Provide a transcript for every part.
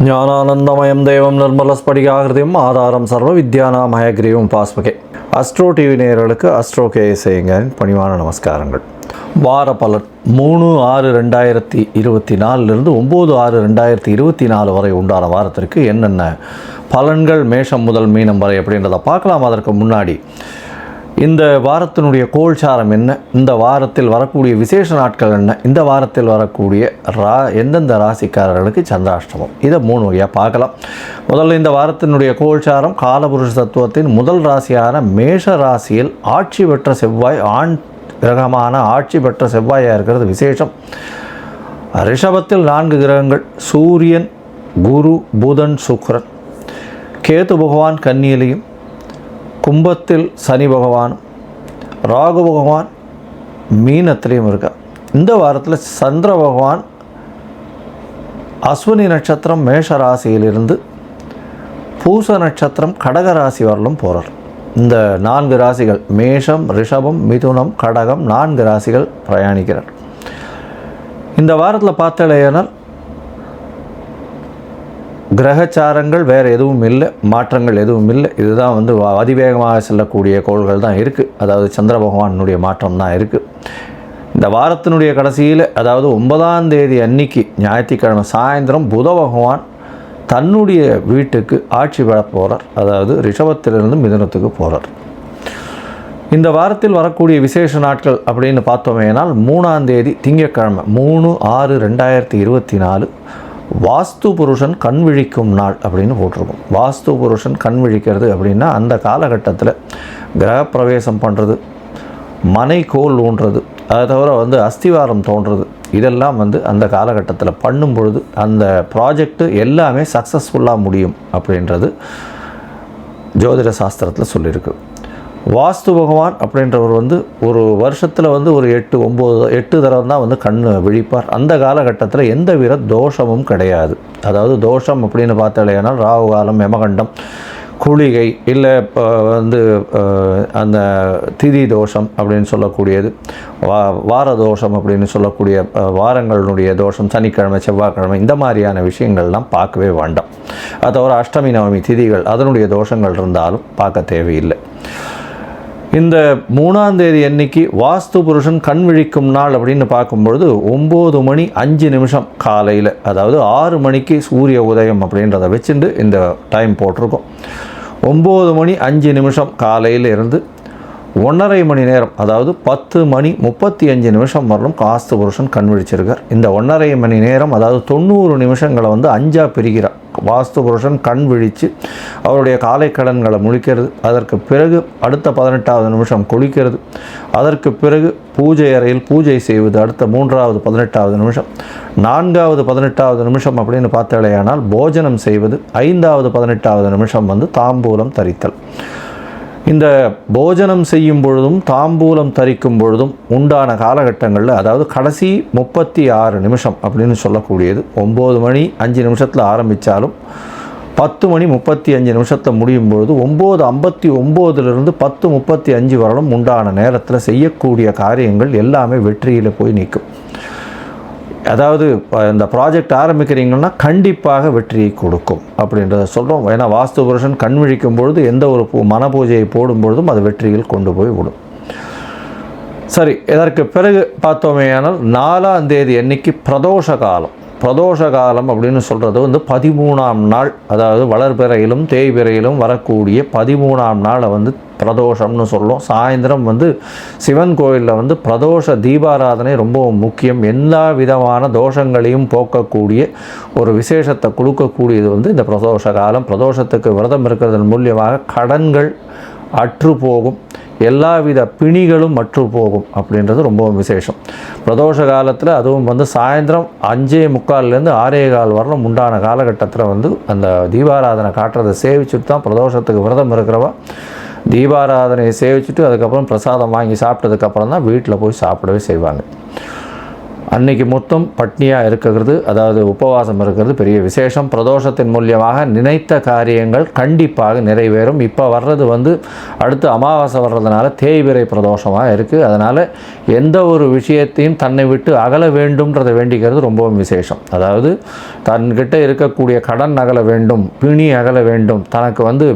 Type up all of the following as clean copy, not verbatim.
ஞானானந்தமயம் தேவம் நிர்மலஸ்படிகாகிருதியும் ஆதாரம் சர்வ வித்யானாமயக்ரீவம் பாஸ்மகே. அஸ்ட்ரோ டிவி நேயர்களுக்கு அஸ்ட்ரோ கேஎஸ்ஐங்கரின் பணிவான நமஸ்காரங்கள். வார பலன் 3/6/2024 9/6/2024 வரை உண்டான வாரத்திற்கு என்னென்ன பலன்கள் மேஷம் முதல் மீனம் வரை அப்படின்றத பார்க்கலாம். அதற்கு முன்னாடி இந்த வாரத்தினுடைய கோல்சாரம் என்ன, இந்த வாரத்தில் வரக்கூடிய விசேஷ நாட்கள் என்ன, இந்த வாரத்தில் வரக்கூடிய எந்தெந்த ராசிக்காரர்களுக்கு சந்திராஷ்டமம், இதை 3 வகையாக பார்க்கலாம். முதல்ல இந்த வாரத்தினுடைய கோல்சாரம் காலபுருஷ தத்துவத்தின் முதல் ராசியான மேஷ ராசியில் ஆட்சி பெற்ற செவ்வாய், ஆண் கிரகமான ஆட்சி பெற்ற செவ்வாயாக இருக்கிறது விசேஷம். ரிஷபத்தில் 4 கிரகங்கள், சூரியன், குரு, புதன், சுக்கிரன். கேது பகவான் கன்னியிலையும், கும்பத்தில் சனி பகவான், ராகு பகவான் மீனத்திலையும் இருக்கார். இந்த வாரத்தில் சந்திர பகவான் அஸ்வினி நட்சத்திரம் மேஷ ராசியிலிருந்து பூச நட்சத்திரம் கடக ராசி வரலும் போகிறார். இந்த 4 ராசிகள் மேஷம், ரிஷபம், மிதுனம், கடகம் 4 ராசிகள் பிரயாணிக்கிறார். இந்த வாரத்தில் பார்த்தாலேயானால் கிரகச்சாரங்கள் வேறு எதுவும் இல்லை, மாற்றங்கள் எதுவும் இல்லை. இதுதான் அதிவேகமாக செல்லக்கூடிய கோள்கள் தான் இருக்குது. அதாவது சந்திர பகவானுடைய மாற்றம் தான் இருக்குது. இந்த வாரத்தினுடைய கடைசியில், அதாவது 9ஆம் தேதி அன்னைக்கு ஞாயிற்றுக்கிழமை சாயந்தரம் புத பகவான் தன்னுடைய வீட்டுக்கு ஆட்சி பெற போகிறார். அதாவது ரிஷபத்திலிருந்து மிதுனத்துக்கு போகிறார். இந்த வாரத்தில் வரக்கூடிய விசேஷ நாட்கள் அப்படின்னு பார்த்தோமேனால் 3ஆம் தேதி திங்கட்கிழமை 3/6/2024 வாஸ்து புருஷன் கண் விழிக்கும் நாள் அப்படின்னு போட்டிருக்கும். வாஸ்து புருஷன் கண் விழிக்கிறது அப்படின்னா அந்த காலகட்டத்தில் கிரகப்பிரவேசம் பண்ணுறது, மனை கோல் ஊன்றது, அதை தவிர அஸ்திவாரம் தோன்றது, இதெல்லாம் அந்த காலகட்டத்தில் பண்ணும் பொழுது அந்த ப்ராஜெக்டு எல்லாமே சக்ஸஸ்ஃபுல்லாக முடியும் அப்படின்றது ஜோதிட சாஸ்திரத்தில் சொல்லியிருக்கு. வாஸ்து பகவான் அப்படின்றவர் ஒரு வருஷத்தில் ஒரு 8 தடவை தான் கண் விழிப்பார். அந்த காலகட்டத்தில் எந்த வித தோஷமும் கிடையாது. அதாவது தோஷம் அப்படின்னு பார்த்தாலேனால் ராகு காலம், யமகண்டம், குளிகை, இல்லை அந்த திதி தோஷம் அப்படின்னு சொல்லக்கூடியது, வார தோஷம் அப்படின்னு சொல்லக்கூடிய வாரங்களுடைய தோஷம், சனிக்கிழமை, செவ்வாய்க்கிழமை, இந்த மாதிரியான விஷயங்கள்லாம் பார்க்கவே வேண்டாம். அது தவிர அஷ்டமி, நவமி திதிகள் அதனுடைய தோஷங்கள் இருந்தாலும் பார்க்க தேவையில்லை. இந்த 3ஆம் தேதி அன்னைக்கு வாஸ்து புருஷன் கண் விழிக்கும் நாள் அப்படின்னு பார்க்கும்பொழுது 9:05 காலையில், அதாவது 6 மணிக்கு சூரிய உதயம் அப்படின்றத வச்சுட்டு இந்த டைம் போட்டிருக்கோம். 9:05 காலையில் இருந்து 1.5 மணி நேரம், அதாவது 10:35 வரலும் வாஸ்து புருஷன் கண் விழிச்சிருக்கார். இந்த 1.5 மணி நேரம், அதாவது 90 நிமிஷங்களை 5ஆக பிரிக்கிறார். வாஸ்து புருஷன் கண் விழித்து அவருடைய காலை கடன்களை முழிக்கிறது, அதற்கு பிறகு அடுத்த 18வது நிமிஷம் குளிக்கிறது, அதற்கு பிறகு பூஜை அறையில் பூஜை செய்வது அடுத்த 3வது 18வது நிமிஷம், 4வது 18வது நிமிஷம் அப்படின்னு பார்த்தாலேயானால் போஜனம் செய்வது, 5வது 18வது நிமிஷம் தாம்பூலம் தரித்தல். இந்த போஜனம் செய்யும் பொழுதும் தாம்பூலம் தரிக்கும் பொழுதும் உண்டான காலகட்டங்களில், அதாவது கடைசி 36 நிமிஷம் அப்படின்னு சொல்லக்கூடியது 9:05 ஆரம்பித்தாலும் 10:35 முடியும் பொழுது 9:59 10:35 வரலும் உண்டான நேரத்தில் செய்யக்கூடிய காரியங்கள் எல்லாமே வெற்றியில் போய் நிற்கும். அதாவது இந்த ப்ராஜெக்ட் ஆரம்பிக்கிறீங்கன்னா கண்டிப்பாக வெற்றியை கொடுக்கும் அப்படின்றத சொல்கிறோம். ஏன்னா வாஸ்து புருஷன் கண் விழிக்கும் பொழுது எந்த ஒரு மன பூஜையை போடும் பொழுதும் அது வெற்றியில் கொண்டு போய் விடும். சரி, இதற்கு பிறகு பார்த்தோமேயானால் 4ஆம் தேதி அன்னைக்கு பிரதோஷ காலம். பிரதோஷ காலம் அப்படின்னு சொல்கிறது 13ஆம் நாள், அதாவது வளர்பிறையிலும் தேய்பிறையிலும் வரக்கூடிய 13ஆம் நாளை பிரதோஷம்னு சொல்லும். சாயந்தரம் சிவன் கோயிலில் பிரதோஷ தீபாராதனை ரொம்ப முக்கியம். எல்லா விதமான தோஷங்களையும் போக்கக்கூடிய ஒரு விசேஷத்தை கொடுக்கக்கூடியது இந்த பிரதோஷ காலம். பிரதோஷத்துக்கு விரதம் இருக்கிறதன் மூலியமாக கடன்கள் அற்று போகும், எல்லாவித பிணிகளும் அற்று போகும் அப்படின்றது ரொம்ப விசேஷம். பிரதோஷ காலத்தில் அதுவும் சாயந்தரம் 5:45 6:15 வரலும் உண்டான காலகட்டத்தில் அந்த தீபாராதனை காட்டுறதை சேவிச்சுட்டு தான் பிரதோஷத்துக்கு விரதம் இருக்கிறவா தீபாராதனையை சேவிச்சுட்டு அதுக்கப்புறம் பிரசாதம் வாங்கி சாப்பிட்டதுக்கப்புறம் தான் வீட்டில் போய் சாப்பிடவே செய்வாங்க. அன்னைக்கு மொத்தம் பட்னியாக இருக்கிறது, அதாவது உபவாசம் இருக்கிறது பெரிய விசேஷம். பிரதோஷத்தின் மூலியமாக நினைத்த காரியங்கள் கண்டிப்பாக நிறைவேறும். இப்போ வர்றது அடுத்து அமாவாசை வர்றதுனால தேய்பிறை பிரதோஷமாக இருக்குது. அதனால் எந்த ஒரு விஷயத்தையும் தன்னை விட்டு அகல வேண்டும்ன்றதை வேண்டிக்கிறது ரொம்பவும் விசேஷம். அதாவது தன்கிட்ட இருக்கக்கூடிய கடன் அகல வேண்டும், பிணி அகல வேண்டும், தனக்கு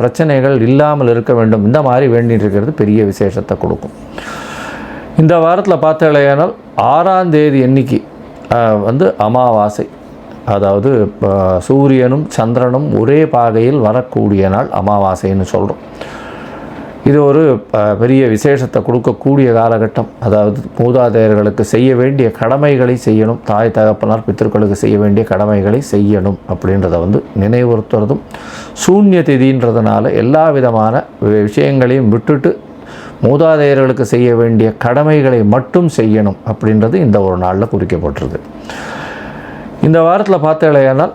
பிரச்சனைகள் இல்லாமல் இருக்க வேண்டும், இந்த மாதிரி வேண்டிட்டு இருக்கிறது பெரிய விசேஷத்தை கொடுக்கும். இந்த வாரத்தில் பார்த்தீங்கன்னா 6ஆம் தேதி அன்னைக்கு அமாவாசை, அதாவது சூரியனும் சந்திரனும் ஒரே பாகையில் வரக்கூடிய நாள் அமாவாசைன்னு சொல்கிறோம். இது ஒரு பெரிய விசேஷத்தை கொடுக்கக்கூடிய காலகட்டம். அதாவது மூதாதையர்களுக்கு செய்ய வேண்டிய கடமைகளை செய்யணும், தாய் தகப்பனார் பித்திருக்களுக்கு செய்ய வேண்டிய கடமைகளை செய்யணும் அப்படின்றத நினைவுறுத்துறதும், சூன்ய திதின்றதுனால எல்லா விதமான விஷயங்களையும் விட்டுட்டு மூதாதையர்களுக்கு செய்ய வேண்டிய கடமைகளை மட்டும் செய்யணும் அப்படின்றது இந்த ஒரு நாளில் குறிக்கப்பட்டிருக்கு. இந்த வாரத்தில் பார்த்தீங்கன்னா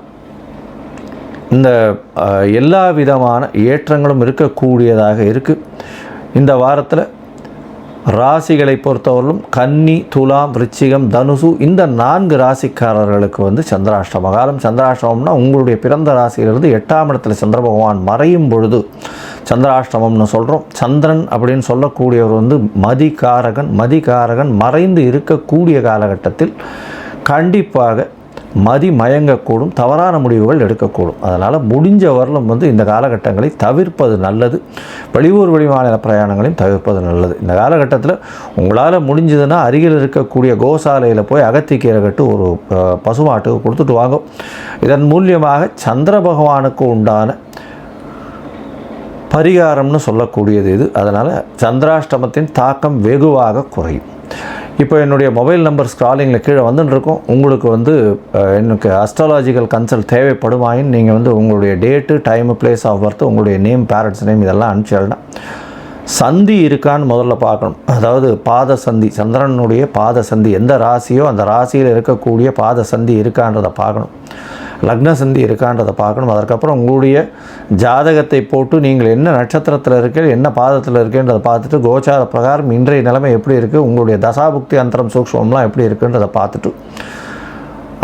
இந்த எல்லா விதமான ஏற்றங்களும் இருக்கக்கூடியதாக இருக்குது. இந்த வாரத்தில் ராசிகளை பொறுத்தவரையிலும் கன்னி, துலாம், விருச்சிகம், தனுசு இந்த 4 ராசிக்காரர்களுக்கு சந்திராஷ்டம காலம். சந்திராஷ்டமம்னா உங்களுடைய பிறந்த ராசியிலிருந்து 8ஆம் இடத்துல சந்திர பகவான் மறையும் பொழுது சந்திராஷ்டமம்னு சொல்கிறோம். சந்திரன் அப்படின்னு சொல்லக்கூடியவர் மதிகாரகன் மறைந்து இருக்கக்கூடிய காலகட்டத்தில் கண்டிப்பாக மதி மயங்கக்கூடும், தவறான முடிவுகள் எடுக்கக்கூடும். அதனால் முடிஞ்ச வரலும் இந்த காலகட்டங்களை தவிர்ப்பது நல்லது. வெளியூர் வெளிமாநில பிரயாணங்களையும் தவிர்ப்பது நல்லது. இந்த காலகட்டத்தில் உங்களால் முடிஞ்சதுன்னா அருகில் இருக்கக்கூடிய கோசாலையில் போய் அகத்திக்கீரை கட்டு ஒரு பசுமாட்டுக்கு கொடுத்துட்டு வாங்க. இதன் மூலியமாக சந்திர பகவானுக்கு உண்டான பரிகாரம்னு சொல்லக்கூடியது இது. அதனால் சந்திராஷ்டமத்தின் தாக்கம் வெகுவாக குறையும். இப்போ என்னுடைய மொபைல் நம்பர் ஸ்க்ராலிங்கில் கீழே வந்துட்டுருக்கோம். உங்களுக்கு எனக்கு அஸ்ட்ராலாஜிக்கல் கன்சல்ட் தேவைப்படுமாயின் நீங்கள் உங்களுடைய date, time, place of birth, உங்களுடைய நேம், பேரண்ட்ஸ் நேம் இதெல்லாம் அனுப்பிச்சிடனா. சந்தி இருக்கான்னு முதல்ல பார்க்கணும். அதாவது பாத சந்தி, சந்திரனுடைய பாத சந்தி எந்த ராசியோ அந்த ராசியில் இருக்கக்கூடிய பாத சந்தி இருக்கான்றதை பார்க்கணும். லக்ன சந்தி இருக்கான்றதை பார்க்கணும். அதற்கப்புறம் உங்களுடைய ஜாதகத்தை போட்டு நீங்கள் என்ன நட்சத்திரத்தில் இருக்கீங்க, என்ன பாதத்தில் இருக்கேன்றதை பார்த்துட்டு கோச்சார பிரகாரம் இன்றைய நிலைமை எப்படி இருக்குது, உங்களுடைய தசாபுக்தி அந்தரம் சூக்ஷ்மம்லாம் எப்படி இருக்குன்றதை பார்த்துட்டு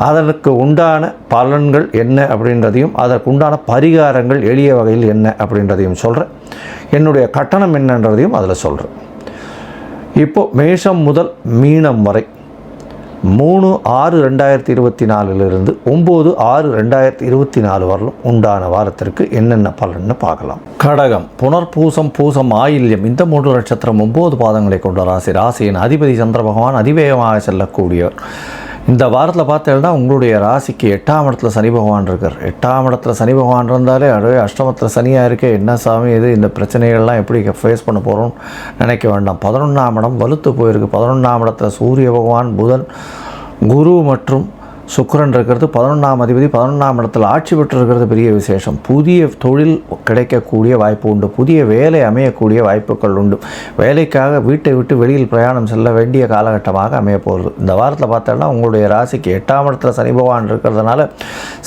அதற்கு உண்டான பலன்கள் என்ன அப்படின்றதையும் அதற்கு உண்டான பரிகாரங்கள் எளிய வகையில் என்ன அப்படின்றதையும் சொல்கிறேன். என்னுடைய கட்டணம் என்னன்றதையும் அதில் சொல்கிறேன். இப்போது மேஷம் முதல் மீனம் வரை 3/6/2024 9/6/2024 வரலும் உண்டான வாரத்திற்கு என்னென்ன பலன்னு பார்க்கலாம். கடகம், புனர்பூசம், பூசம், ஆயில்யம் இந்த 3 நட்சத்திரம் 9 பாதங்களை கொண்ட ராசி. ராசியின் அதிபதி சந்திர பகவான் அதிவேகமாக செல்லக்கூடியவர். இந்த வாரத்தில் பார்த்தீங்கன்னா உங்களுடைய ராசிக்கு 8ஆம் இடத்துல சனி பகவான் இருக்கார். 8ஆம் இடத்துல சனி பகவான் இருந்தாலே அதுவே அஷ்டமத்தில் சனியாக இருக்கே, என்ன சாமி இது, இந்த பிரச்சனைகள்லாம் எப்படி ஃபேஸ் பண்ண போகிறோம்னு நினைக்க வேண்டாம். 11ஆம் இடம் வலுத்து போயிருக்கு. 11ஆம் இடத்துல சூரிய பகவான், புதன், குரு மற்றும் சுக்கிரன் இருக்கிறது. 11ஆம் அதிபதி 11ஆம் இடத்துல ஆட்சி பெற்று இருக்கிறது பெரிய விசேஷம். புதிய தொழில் கிடைக்கக்கூடிய வாய்ப்பு உண்டு, புதிய வேலை அமையக்கூடிய வாய்ப்புகள் உண்டு. வேலைக்காக வீட்டை விட்டு வெளியில் பிரயாணம் செல்ல வேண்டிய காலகட்டமாக அமைய போகிறது. இந்த வாரத்தில் பார்த்தோன்னா உங்களுடைய ராசிக்கு 8ஆம் இடத்துல சனி பகவான் இருக்கிறதுனால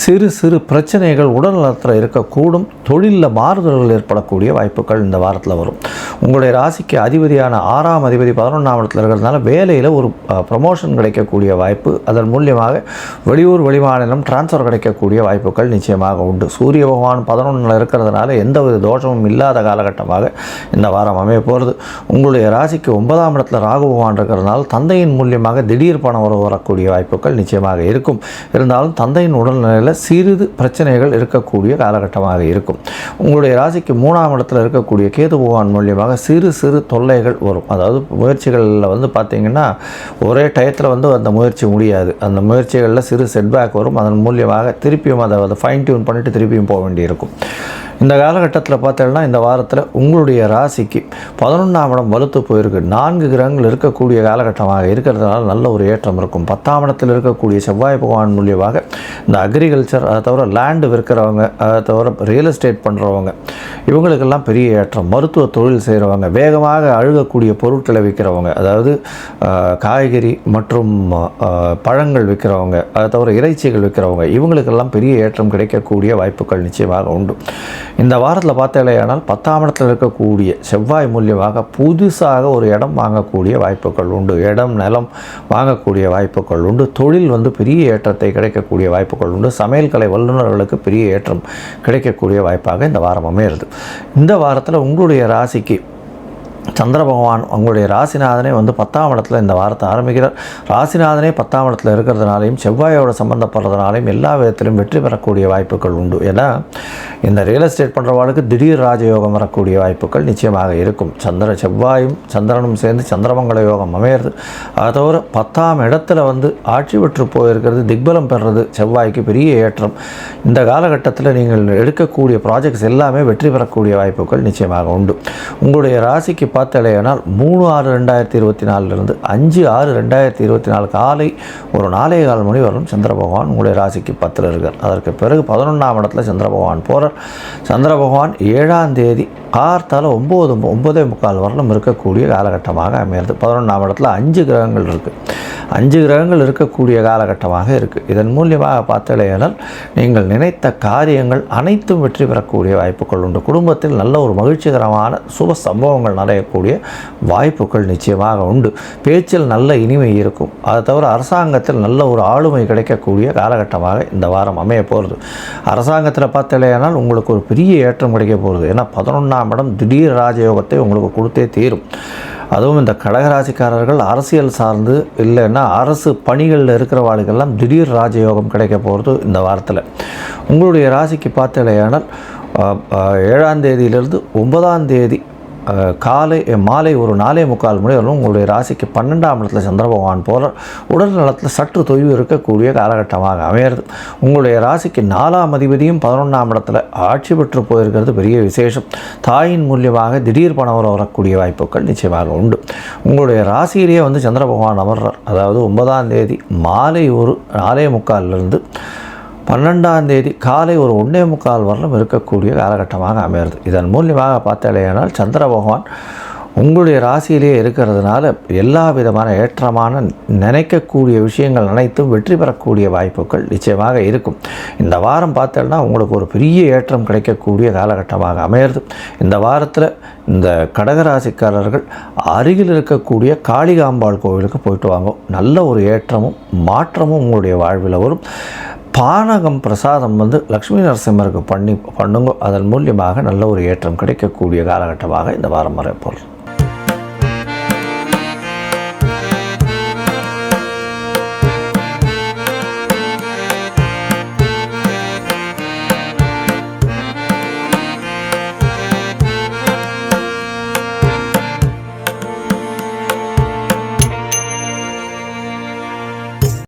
சிறு சிறு பிரச்சனைகள் உடல் நலத்தில் இருக்கக்கூடும். தொழிலில் மாறுதல்கள் ஏற்படக்கூடிய வாய்ப்புகள் இந்த வாரத்தில் வரும். உங்களுடைய ராசிக்கு அதிபதியான 6ஆம் அதிபதி 11ஆம் இடத்துல இருக்கிறதுனால வேலையில் ஒரு ப்ரமோஷன் கிடைக்கக்கூடிய வாய்ப்பு, அதன் மூலியமாக வெளியூர் வெளிமாநிலம் டிரான்ஸ்ஃபர் கிடைக்கக்கூடிய வாய்ப்புகள் நிச்சயமாக உண்டு. சூரிய பகவான் 11 இருக்கிறதுனால எந்த ஒரு தோஷமும் இல்லாத காலகட்டமாக இந்த வாரம் அமைய போகிறது. உங்களுடைய ராசிக்கு 9ஆம் இடத்துல ராகு பகவான் இருக்கிறதுனால தந்தையின் மூலியமாக திடீர் பணம் வரக்கூடிய வாய்ப்புகள் நிச்சயமாக இருக்கும். இருந்தாலும் தந்தையின் உடல்நிலையில் சிறிது பிரச்சனைகள் இருக்கக்கூடிய காலகட்டமாக இருக்கும். உங்களுடைய ராசிக்கு 3ஆம் இடத்துல இருக்கக்கூடிய கேது பகவான் மூலியமாக சிறு சிறு தொல்லைகள் வரும். அதாவது முயற்சிகளில் பார்த்தீங்கன்னா ஒரே டயத்தில் அந்த முயற்சி முடியாது. அந்த முயற்சிகளில் சிறு செட்பேக் வரும். அதன் மூலியமாக திருப்பியும் அதை ஃபைன் டியூன் பண்ணிவிட்டு திருப்பியும் போக வேண்டியிருக்கும். இந்த காலகட்டத்தில் பார்த்தீங்கன்னா இந்த வாரத்தில் உங்களுடைய ராசிக்கு 11ஆம் இடம் வலுத்து போயிருக்கு. 4 கிரகங்கள் இருக்கக்கூடிய காலகட்டமாக இருக்கிறதுனால நல்ல ஒரு ஏற்றம் இருக்கும். 10ஆம் இடத்தில் இருக்கக்கூடிய செவ்வாய் பகவான் மூலியமாக இந்த அக்ரிகல்ச்சர், அதை தவிர லேண்டு விற்கிறவங்க, அதை தவிர ரியல் எஸ்டேட் பண்ணுறவங்க இவங்களுக்கெல்லாம் பெரிய ஏற்றம். மருத்துவ தொழில் செய்கிறவங்க, வேகமாக அழுகக்கூடிய பொருட்களை விற்கிறவங்க, அதாவது காய்கறி மற்றும் பழங்கள் விற்கிறவங்க, அதை தவிர இறைச்சிகள் விற்கிறவங்க இவங்களுக்கெல்லாம் பெரிய ஏற்றம் கிடைக்கக்கூடிய வாய்ப்புகள் நிச்சயமாக உண்டு. இந்த வாரத்தில் பார்த்தீங்களேயானால் 10ஆம் இடத்தில் இருக்கக்கூடிய செவ்வாய் மூலியமாக புதுசாக ஒரு இடம் வாங்கக்கூடிய வாய்ப்புகள் உண்டு. இடம் நிலம் வாங்கக்கூடிய வாய்ப்புகள் உண்டு. தொழில் பெரிய ஏற்றத்தை கிடைக்கக்கூடிய வாய்ப்புகள் உண்டு. சமையல் கலை வல்லுநர்களுக்கு பெரிய ஏற்றம் கிடைக்கக்கூடிய வாய்ப்பாக இந்த வாரம் அமையிறது. இந்த வாரத்தில் உங்களுடைய ராசிக்கு சந்திர பகவான் உங்களுடைய ராசிநாதனே 10ஆம் இடத்துல இந்த வாரத்தை ஆரம்பிக்கிறார். ராசிநாதனே 10ஆம் இடத்துல இருக்கிறதுனாலையும் செவ்வாயோட சம்பந்தப்படுறதுனாலையும் எல்லா விதத்திலும் வெற்றி பெறக்கூடிய வாய்ப்புகள் உண்டு. ஏன்னா இந்த ரியல் எஸ்டேட் பண்ணுறவாளுக்கு திடீர் ராஜயோகம் வரக்கூடிய வாய்ப்புகள் நிச்சயமாக இருக்கும். செவ்வாயும் சந்திரனும் சேர்ந்து சந்திரமங்கல யோகம் அமையிறது. அதை தவிர 10ஆம் இடத்துல ஆட்சி பெற்று போயிருக்கிறது, திக்பலம் பெறுறது செவ்வாய்க்கு பெரிய ஏற்றம். இந்த காலகட்டத்தில் நீங்கள் எடுக்கக்கூடிய ப்ராஜெக்ட்ஸ் எல்லாமே வெற்றி பெறக்கூடிய வாய்ப்புகள் நிச்சயமாக உண்டு. உங்களுடைய ராசிக்கு பார்த்தலையானால் 3/6/2024 5/6/2024 காலை ஒரு 4:15 மணி வரலும் சந்திர பகவான் உங்களுடைய ராசிக்கு 10ல் இருக்கார். அதற்கு பிறகு 11ஆம் இடத்துல சந்திர பகவான் போகிறார். சந்திர பகவான் 7ஆம் தேதி கார்த்தால 9:45 வரலும் இருக்கக்கூடிய காலகட்டமாக அமைகிறது. 11ஆம் இடத்துல 5 கிரகங்கள் இருக்குது. 5 கிரகங்கள் இருக்கக்கூடிய காலகட்டமாக இருக்குது. இதன் மூலியமாக பார்த்தலையானால் நீங்கள் நினைத்த காரியங்கள் அனைத்தும் வெற்றி பெறக்கூடிய வாய்ப்புகள் உண்டு. குடும்பத்தில் நல்ல ஒரு மகிழ்ச்சிகரமான சுப சம்பவங்கள் நிறையக்கூடிய வாய்ப்புகள் நிச்சயமாக உண்டு. பேச்சில் நல்ல இனிமை இருக்கும். அதை தவிர அரசாங்கத்தில் நல்ல ஒரு ஆளுமை கிடைக்கக்கூடிய காலகட்டமாக இந்த வாரம் அமைய போகிறது. அரசாங்கத்தில் பார்த்தலையானால் உங்களுக்கு ஒரு பெரிய ஏற்றம் கிடைக்க போகிறது. ஏன்னா 11ஆம் இடம் திடீர் ராஜயோகத்தை உங்களுக்கு கொடுத்தே தீரும். அதுவும் இந்த கடகராசிக்காரர்கள் அரசியல் சார்ந்து இல்லைன்னா அரசு பணிகளில் இருக்கிறவாளுக்கெல்லாம் திடீர் ராஜயோகம் கிடைக்க போகிறது இந்த வாரத்தில். உங்களுடைய ராசிக்கு பார்த்தலையானால் 7ஆம் தேதியிலிருந்து 9ஆம் தேதி மாலை ஒரு 4:45 மணி வரலும் உங்களுடைய ராசிக்கு 12ஆம் இடத்துல சந்திர பகவான் போகிறார். உடல் நலத்தில் சற்று தொய்வு இருக்கக்கூடிய காலகட்டமாக அமையிறது. உங்களுடைய ராசிக்கு 4ஆம் அதிபதியும் 11ஆம் இடத்துல ஆட்சி பெற்று போயிருக்கிறது பெரிய விசேஷம். தாயின் மூலியமாக திடீர் பணம் வரக்கூடிய வாய்ப்புகள் நிச்சயமாக உண்டு. உங்களுடைய ராசியிலேயே சந்திர பகவான் அமர்றார். அதாவது 9ஆம் தேதி மாலை ஒரு 4:45 12ஆம் தேதி காலை ஒரு 1:45 வரலும் இருக்கக்கூடிய காலகட்டமாக அமையிறது. இதன் மூலியமாக பார்த்தாலேயானால் சந்திர பகவான் உங்களுடைய ராசியிலே இருக்கிறதுனால எல்லா விதமான ஏற்றமான நினைக்கக்கூடிய விஷயங்கள் அனைத்தும் வெற்றி பெறக்கூடிய வாய்ப்புகள் நிச்சயமாக இருக்கும். இந்த வாரம் பார்த்தோன்னா உங்களுக்கு ஒரு பெரிய ஏற்றம் கிடைக்கக்கூடிய காலகட்டமாக அமையிறது. இந்த வாரத்தில் இந்த கடகராசிக்காரர்கள் அருகில் இருக்கக்கூடிய காளிகாம்பாள் கோவிலுக்கு போயிட்டு வாங்க. நல்ல ஒரு ஏற்றமும் மாற்றமும் உங்களுடைய வாழ்வில் வரும். பானகம் பிரசாதம் லக்ஷ்மி நரசிம்மருக்கு பண்ணுங்க. அதன் மூலியமாக நல்ல ஒரு ஏற்றம் கிடைக்கக்கூடிய காலகட்டமாக இந்த வாரம் வரப்போகிறது.